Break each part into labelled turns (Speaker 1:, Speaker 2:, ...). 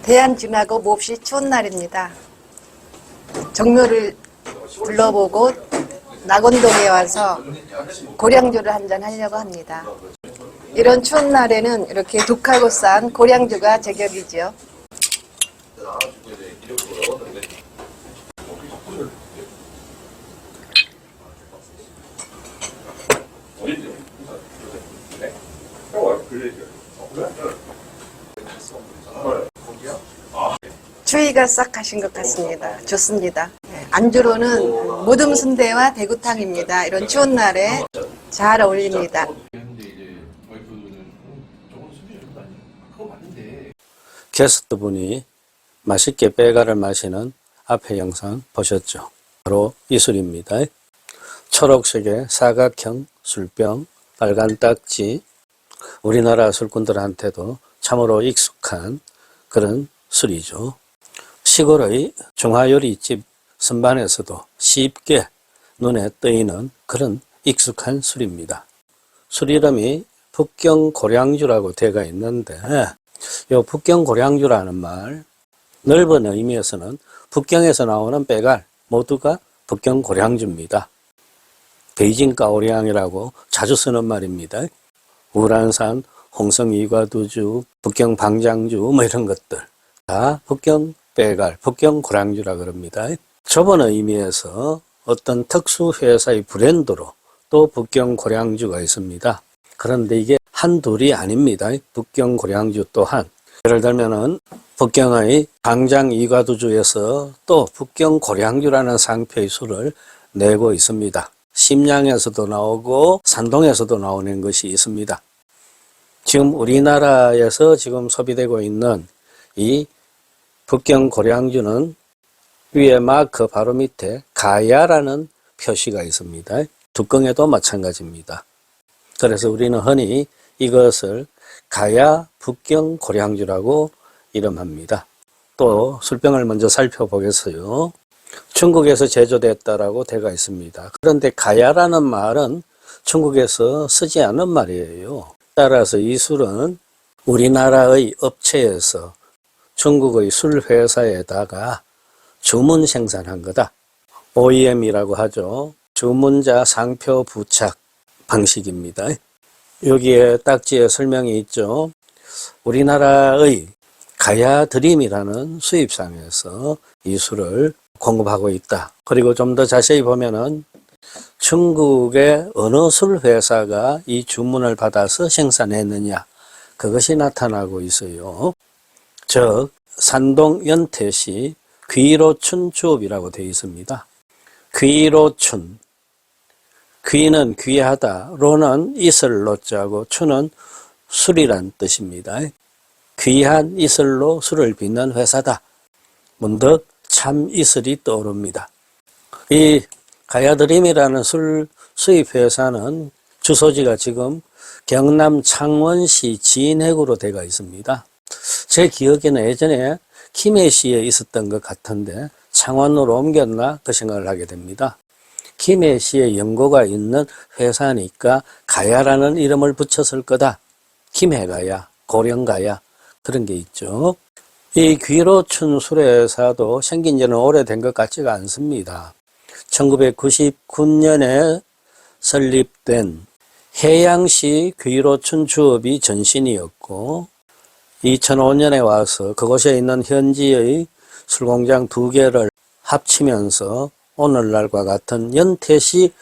Speaker 1: 대안 지나고 몹시 추운 날입니다. 정묘를 둘러보고 낙원동에 와서 고량주를 한잔 하려고 합니다. 이런 추운 날에는 이렇게 독하고 싼 고량주가 제격이지요. 추위가 싹 가신 것 같습니다. 좋습니다. 안주로는 모듬 순대와 대구탕입니다. 이런 추운 날에 잘 어울립니다.
Speaker 2: 게스트분이 맛있게 빼가를 마시는 앞에 영상 보셨죠? 바로 이 술입니다. 초록색의 사각형 술병, 빨간 딱지, 우리나라 술꾼들한테도 참으로 익숙한 그런 술이죠. 시골의 중화요리집 선반에서도 쉽게 눈에 띄는 그런 익숙한 술입니다. 술 이름이 북경고량주라고 되어 있는데 이 북경고량주라는 말, 넓은 의미에서는 북경에서 나오는 빼갈 모두가 북경고량주입니다. 베이징 까오량이라고 자주 쓰는 말입니다. 우란산, 홍성 이과두주, 북경 방장주 뭐 이런 것들 다 북경 빼갈, 북경 고량주라 그럽니다. 좁은 의미에서 어떤 특수 회사의 브랜드로 또 북경 고량주가 있습니다. 그런데 이게 한둘이 아닙니다. 북경 고량주 또한 예를 들면은 북경의 방장 이과두주에서 또 북경 고량주라는 상표의 술을 내고 있습니다. 심양에서도 나오고 산동에서도 나오는 것이 있습니다. 지금 우리나라에서 지금 소비되고 있는 이 북경 고량주는 위에 마크 바로 밑에 가야라는 표시가 있습니다. 뚜껑에도 마찬가지입니다. 그래서 우리는 흔히 이것을 가야 북경 고량주라고 이름합니다. 또 술병을 먼저 살펴보겠어요. 중국에서 제조됐다라고 되어 있습니다. 그런데 가야라는 말은 중국에서 쓰지 않는 말이에요. 따라서 이 술은 우리나라의 업체에서 중국의 술 회사에다가 주문 생산한 거다. OEM이라고 하죠. 주문자 상표 부착 방식입니다. 여기에 딱지에 설명이 있죠. 우리나라의 가야드림이라는 수입상에서 이 술을 공급하고 있다. 그리고 좀 더 자세히 보면은 중국의 어느 술 회사가 이 주문을 받아서 생산했느냐, 그것이 나타나고 있어요. 즉 산동 연태시 귀로춘 주업이라고 되어 있습니다. 귀로춘, 귀는 귀하다, 로는 이슬로 자고 춘은 술이란 뜻입니다. 귀한 이슬로 술을 빚는 회사다. 문득 참 이슬이 떠오릅니다. 이 가야드림이라는 술 수입 회사는 주소지가 지금 경남 창원시 진해구로 되어 있습니다. 제 기억에는 예전에 김해시에 있었던 것 같은데 창원으로 옮겼나 그 생각을 하게 됩니다. 김해시에 연고가 있는 회사니까 가야라는 이름을 붙였을 거다. 김해가야, 고령가야 그런 게 있죠. 이 귀로춘 술회사도 생긴 지는 오래된 것 같지가 않습니다. 1999년에 설립된 해양시 귀로춘 주업이 전신이었고 2005년에 와서 그곳에 있는 현지의 술공장 2개를 합치면서 오늘날과 같은 연태시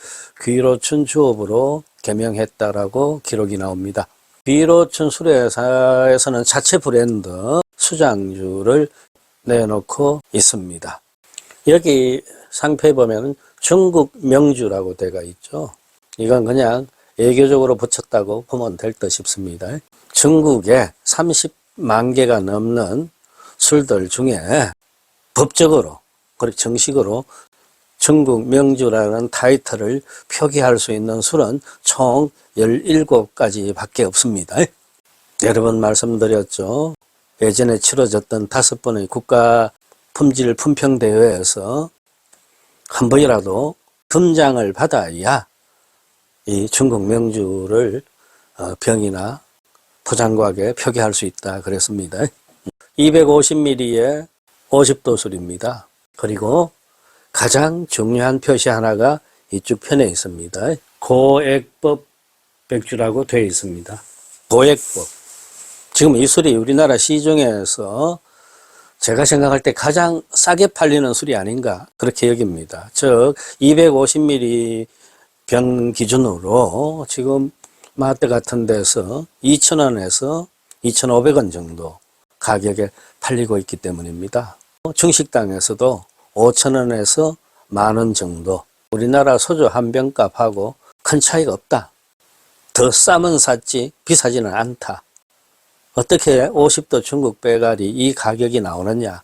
Speaker 2: 귀로춘 주업으로 개명했다라고 기록이 나옵니다. 귀로춘 술회사에서는 자체 브랜드 수장주를 내놓고 있습니다. 여기 상표에 보면 중국 명주라고 되어 있죠. 이건 그냥 애교적으로 붙였다고 보면 될 듯 싶습니다. 중국에 30만 개가 넘는 술들 중에 법적으로, 그리고 정식으로 중국 명주라는 타이틀을 표기할 수 있는 술은 총 17가지 밖에 없습니다. 여러 번 말씀드렸죠. 예전에 치러졌던 5번의 국가 품질 품평 대회에서 한 번이라도 금장을 받아야 이 중국 명주를 병이나 포장과에 표기할 수 있다 그랬습니다. 250ml의 50도 술입니다. 그리고 가장 중요한 표시 하나가 이쪽 편에 있습니다. 고액법 백주라고 되어 있습니다. 고액법. 지금 이 술이 우리나라 시중에서 제가 생각할 때 가장 싸게 팔리는 술이 아닌가 그렇게 여깁니다. 즉 250ml 병 기준으로 지금 마트 같은 데서 2,000원에서 2,500원 정도 가격에 팔리고 있기 때문입니다. 중식당에서도 5,000원에서 10,000원 정도. 우리나라 소주 한 병값하고 큰 차이가 없다. 더 싸면 샀지 비싸지는 않다. 어떻게 50도 중국 빼갈이 이 가격이 나오느냐,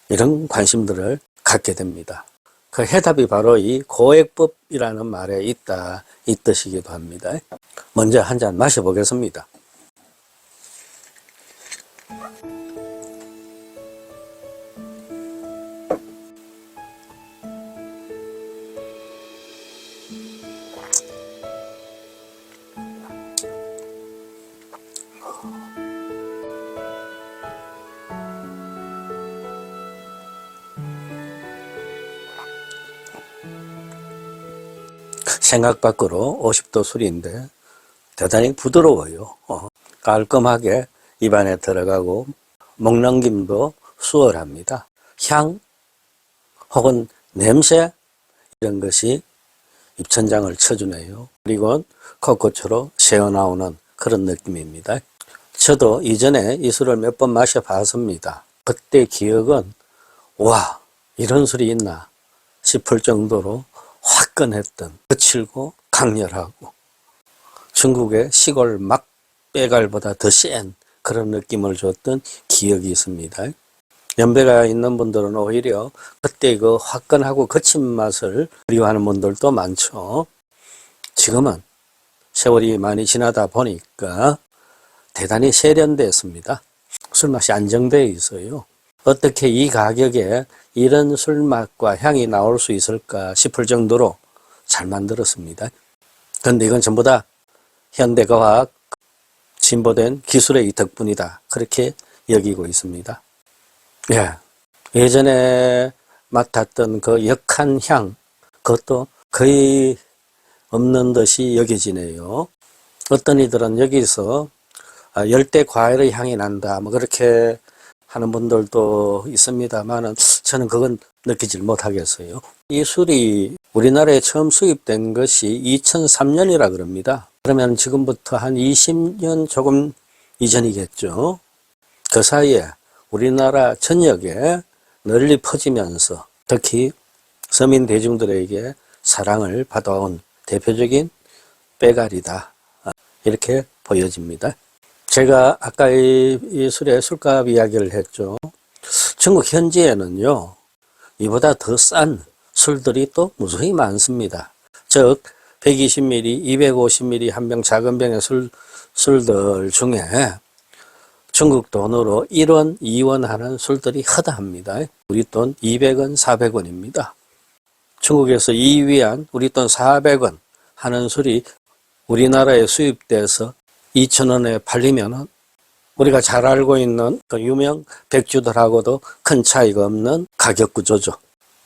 Speaker 2: 이런 관심들을 갖게 됩니다. 그 해답이 바로 이 고액법이라는 말에 있다, 이 뜻이기도 합니다. 먼저 한 잔 마셔보겠습니다. 생각 밖으로 50도 술인데 대단히 부드러워요. 깔끔하게 입안에 들어가고 목넘김도 수월합니다. 향 혹은 냄새 이런 것이 입천장을 쳐주네요. 그리고 코끝으로 새어나오는 그런 느낌입니다. 저도 이전에 이 술을 몇 번 마셔봤습니다. 그때 기억은 와, 이런 술이 있나 싶을 정도로 화끈했던, 거칠고 강렬하고 중국의 시골 막 빼갈보다 더 센 그런 느낌을 줬던 기억이 있습니다. 연배가 있는 분들은 오히려 그때 그 화끈하고 거친 맛을 그리워하는 분들도 많죠. 지금은 세월이 많이 지나다 보니까 대단히 세련됐습니다. 술맛이 안정되어 있어요. 어떻게 이 가격에 이런 술맛과 향이 나올 수 있을까 싶을 정도로 잘 만들었습니다. 그런데 이건 전부 다 현대과학, 진보된 기술의 이 덕분이다. 그렇게 여기고 있습니다. 예, 예전에 맡았던 그 역한 향, 그것도 거의 없는 듯이 여겨지네요. 어떤 이들은 여기서 열대 과일의 향이 난다, 뭐 그렇게 하는 분들도 있습니다만은 저는 그건 느끼질 못하겠어요. 이 술이 우리나라에 처음 수입된 것이 2003년이라 그럽니다. 그러면 지금부터 한 20년 조금 이전이겠죠. 그 사이에 우리나라 전역에 널리 퍼지면서 특히 서민 대중들에게 사랑을 받아온 대표적인 빼갈이다, 이렇게 보여집니다. 제가 아까 이 술의 술값 이야기를 했죠. 중국 현지에는요, 이보다 더 싼 술들이 또 무수히 많습니다. 즉 120ml, 250ml 한 병 작은 병의 술들 중에 중국 돈으로 1원, 2원 하는 술들이 허다합니다. 우리 돈 200원, 400원입니다. 중국에서 2위안, 우리 돈 400원 하는 술이 우리나라에 수입돼서 2,000원에 팔리면은 우리가 잘 알고 있는 그 유명 백주들하고도 큰 차이가 없는 가격 구조죠.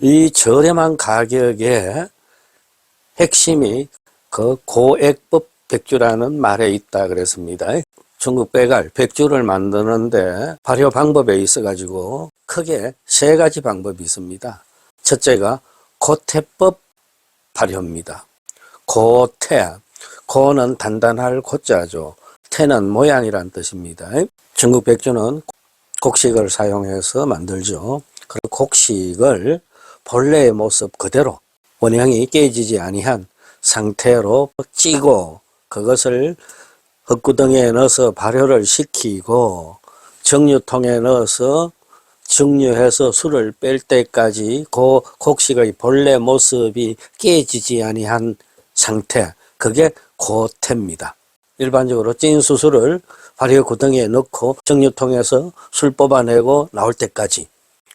Speaker 2: 이 저렴한 가격의 핵심이 그 고액법 백주라는 말에 있다 그랬습니다. 중국 빼갈 백주를 만드는데 발효 방법에 있어 가지고 크게 3가지 방법이 있습니다. 첫째가 고태법 발효입니다. 고태, 고는 단단할 고자죠. 태는 모양이란 뜻입니다. 중국 백주는 곡식을 사용해서 만들죠. 그리고 곡식을 본래의 모습 그대로 원형이 깨지지 아니한 상태로 찌고 그것을 흙구덩이에 넣어서 발효를 시키고 정류통에 넣어서 증류해서 술을 뺄 때까지 그 곡식의 본래 모습이 깨지지 아니한 상태, 그게 고태입니다. 일반적으로 찐 수술을 발효 구덩이에 넣고 정류통에서 술 뽑아내고 나올 때까지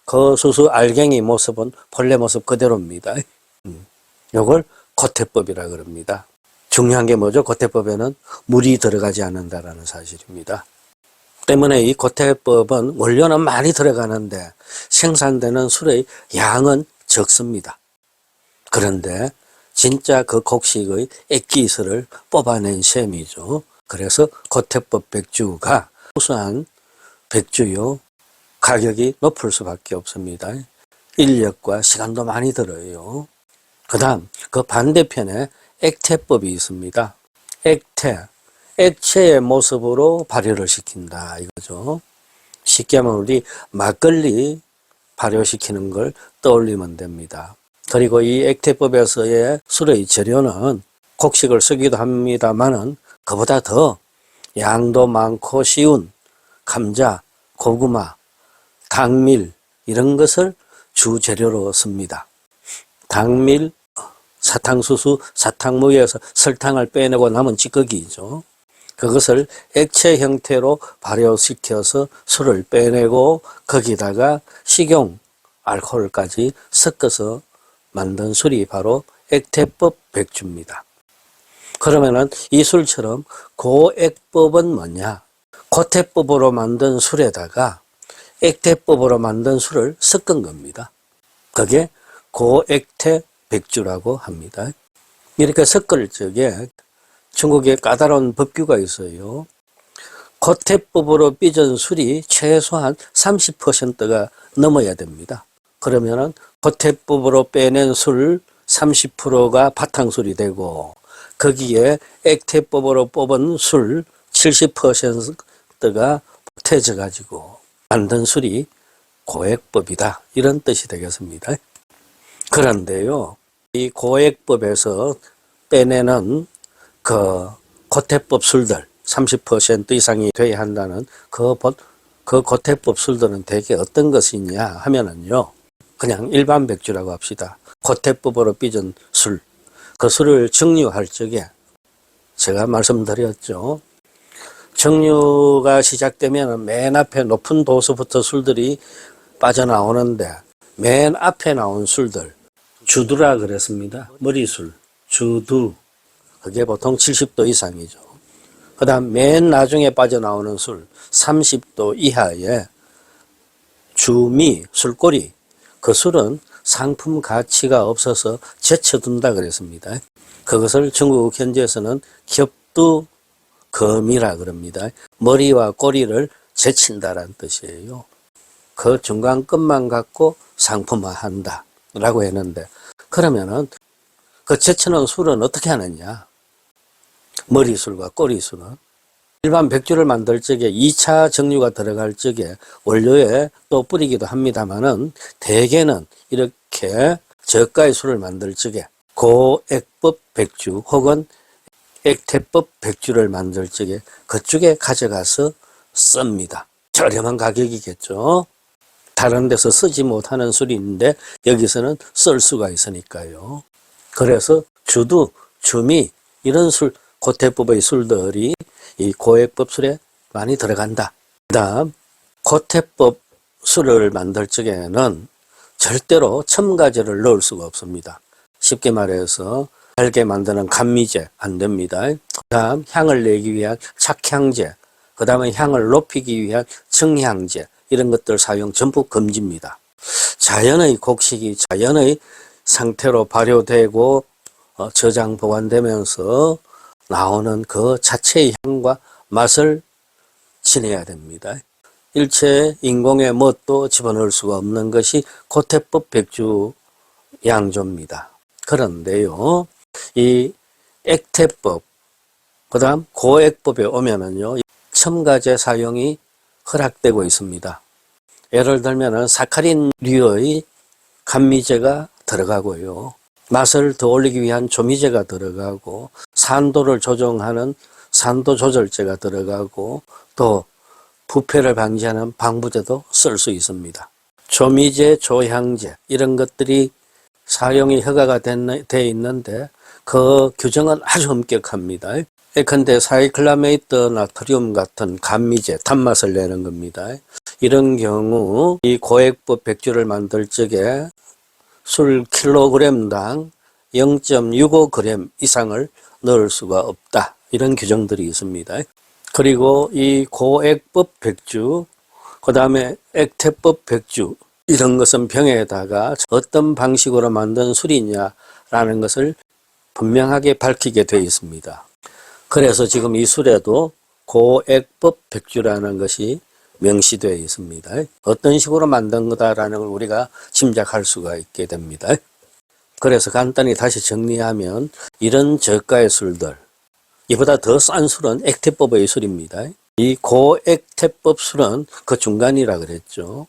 Speaker 2: 그 수수 알갱이 모습은 본래 모습 그대로입니다. 요걸 고태법이라 그럽니다. 중요한 게 뭐죠? 고태법에는 물이 들어가지 않는다라는 사실입니다. 때문에 이 고태법은 원료는 많이 들어가는데 생산되는 술의 양은 적습니다. 그런데 진짜 그 곡식의 액기스를 뽑아낸 셈이죠. 그래서 고태법 백주가 우수한 백주요, 가격이 높을 수밖에 없습니다. 인력과 시간도 많이 들어요. 그 다음 그 반대편에 액태법이 있습니다. 액태, 액체의 모습으로 발효를 시킨다 이거죠. 쉽게 하면 우리 막걸리 발효시키는 걸 떠올리면 됩니다. 그리고 이 액태법에서의 술의 재료는 곡식을 쓰기도 합니다만은 그보다 더 양도 많고 쉬운 감자, 고구마, 당밀 이런 것을 주재료로 씁니다. 당밀, 사탕수수, 사탕무에서 설탕을 빼내고 남은 찌꺼기죠. 그것을 액체 형태로 발효시켜서 술을 빼내고 거기다가 식용 알코올까지 섞어서 만든 술이 바로 액태법 백주입니다. 그러면은 이 술처럼 고액법은 뭐냐? 고태법으로 만든 술에다가 액태법으로 만든 술을 섞은 겁니다. 그게 고액태 백주라고 합니다. 이렇게 섞을 적에 중국에 까다로운 법규가 있어요. 고태법으로 빚은 술이 최소한 30%가 넘어야 됩니다. 그러면은 고태법으로 빼낸 술 30%가 바탕술이 되고 거기에 액태법으로 뽑은 술 70%가 보태져 가지고 만든 술이 고액법이다 이런 뜻이 되겠습니다. 그런데요, 이 고액법에서 빼내는 그 고태법 술들 30% 이상이 돼야 한다는 그 고태법 술들은 대개 어떤 것이냐 하면은요, 그냥 일반 백주라고 합시다. 고태법으로 빚은 술, 그 술을 증류할 적에 제가 말씀드렸죠. 증류가 시작되면 맨 앞에 높은 도수부터 술들이 빠져나오는데 맨 앞에 나온 술들, 주두라 그랬습니다. 머리술, 주두, 그게 보통 70도 이상이죠. 그 다음 맨 나중에 빠져나오는 술, 30도 이하의 주미, 술꼬리, 그 술은 상품 가치가 없어서 제쳐둔다 그랬습니다. 그것을 중국 현지에서는 겹두검이라 그럽니다. 머리와 꼬리를 제친다라는 뜻이에요. 그 중간 끝만 갖고 상품화한다 라고 했는데, 그러면은 그 제쳐놓은 술은 어떻게 하느냐? 머리술과 꼬리술은 일반 백주를 만들 적에 2차 정류가 들어갈 적에 원료에 또 뿌리기도 합니다만은 대개는 이렇게 저가의 술을 만들 적에 고액법 백주 혹은 액태법 백주를 만들 적에 그쪽에 가져가서 씁니다. 저렴한 가격이겠죠. 다른 데서 쓰지 못하는 술이 있는데 여기서는 쓸 수가 있으니까요. 그래서 주두, 주미 이런 술, 고태법의 술들이 이 고액법 술에 많이 들어간다. 그 다음 고태법 술을 만들 적에는 절대로 첨가제를 넣을 수가 없습니다. 쉽게 말해서 달게 만드는 감미제 안 됩니다. 그 다음 향을 내기 위한 착향제, 그 다음에 향을 높이기 위한 증향제 이런 것들 사용 전부 금지입니다. 자연의 곡식이 자연의 상태로 발효되고 저장 보관되면서 나오는 그 자체의 향과 맛을 지내야 됩니다. 일체 인공의 뭣도 집어넣을 수가 없는 것이 고태법 백주 양조입니다. 그런데요, 이 액태법, 그 다음 고액법에 오면은요, 첨가제 사용이 허락되고 있습니다. 예를 들면은 사카린류의 감미제가 들어가고요. 맛을 더 올리기 위한 조미제가 들어가고 산도를 조정하는 산도 조절제가 들어가고 또 부패를 방지하는 방부제도 쓸 수 있습니다. 조미제, 조향제 이런 것들이 사용이 허가가 돼 있는데 그 규정은 아주 엄격합니다. 예컨대 사이클라메이트 나트륨 같은 감미제, 단맛을 내는 겁니다. 이런 경우 이 고액법 백주를 만들 적에 술 킬로그램당 0.65g 이상을 넣을 수가 없다. 이런 규정들이 있습니다. 그리고 이 고액법 백주, 그 다음에 액태법 백주 이런 것은 병에다가 어떤 방식으로 만든 술이냐라는 것을 분명하게 밝히게 되어 있습니다. 그래서 지금 이 술에도 고액법 백주라는 것이 명시되어 있습니다. 어떤 식으로 만든 거다라는 걸 우리가 짐작할 수가 있게 됩니다. 그래서 간단히 다시 정리하면 이런 저가의 술들, 이보다 더 싼 술은 액태법의 술입니다. 이 고액태법 술은 그 중간이라 그랬죠.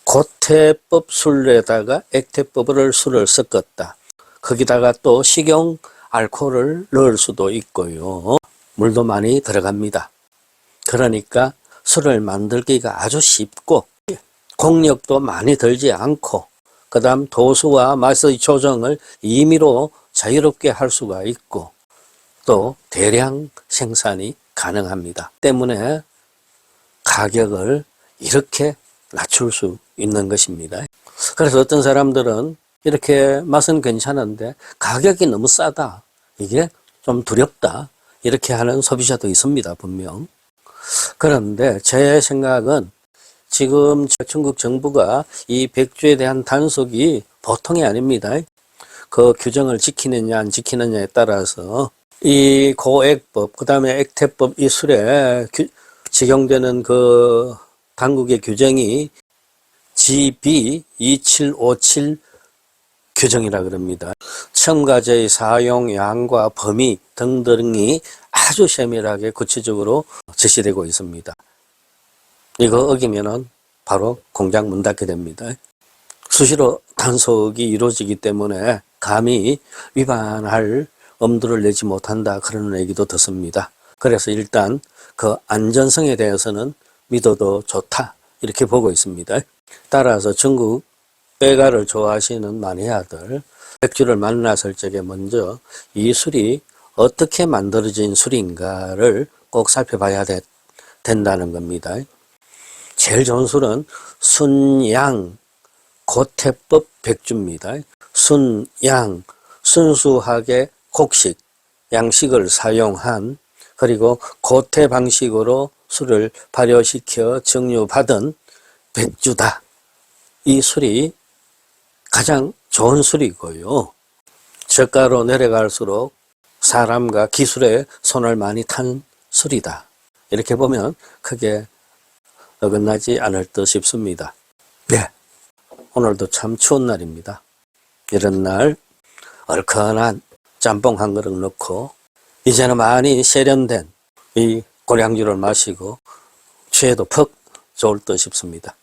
Speaker 2: 고태법 술에다가 액태법을 술을 섞었다. 거기다가 또 식용 알코올을 넣을 수도 있고요. 물도 많이 들어갑니다. 그러니까 술을 만들기가 아주 쉽고 공력도 많이 들지 않고 그 다음 도수와 맛의 조정을 임의로 자유롭게 할 수가 있고 또 대량 생산이 가능합니다. 때문에 가격을 이렇게 낮출 수 있는 것입니다. 그래서 어떤 사람들은 이렇게 맛은 괜찮은데 가격이 너무 싸다. 이게 좀 두렵다. 이렇게 하는 소비자도 있습니다. 분명. 그런데 제 생각은 지금 중국 정부가 이 백주에 대한 단속이 보통이 아닙니다. 그 규정을 지키느냐 안 지키느냐에 따라서 이 고액법, 그 다음에 액태법 이 술에 적용되는 그 당국의 규정이 GB 2757 규정이라 그럽니다. 첨가제의 사용 양과 범위 등등이 아주 세밀하게 구체적으로 제시되고 있습니다. 이거 어기면은 바로 공장 문 닫게 됩니다. 수시로 단속이 이루어지기 때문에 감히 위반할 엄두를 내지 못한다 그런 얘기도 듣습니다. 그래서 일단 그 안전성에 대해서는 믿어도 좋다 이렇게 보고 있습니다. 따라서 중국 빼가를 좋아하시는 마니아들 백주를 만났을 적에 먼저 이 술이 어떻게 만들어진 술인가를 꼭 살펴봐야 된다는 겁니다. 제일 좋은 술은 순양 고태법 백주입니다. 순양 순수하게 곡식 양식을 사용한 그리고 고태 방식으로 술을 발효시켜 증류받은 백주다. 이 술이 가장 좋은 술이고요. 저가로 내려갈수록 사람과 기술에 손을 많이 탄 술이다. 이렇게 보면 크게 어긋나지 않을 듯 싶습니다. 네, 오늘도 참 추운 날입니다. 이런 날 얼큰한 짬뽕 한 그릇 넣고 이제는 많이 세련된 이 고량주를 마시고 취해도 퍽 좋을 듯 싶습니다.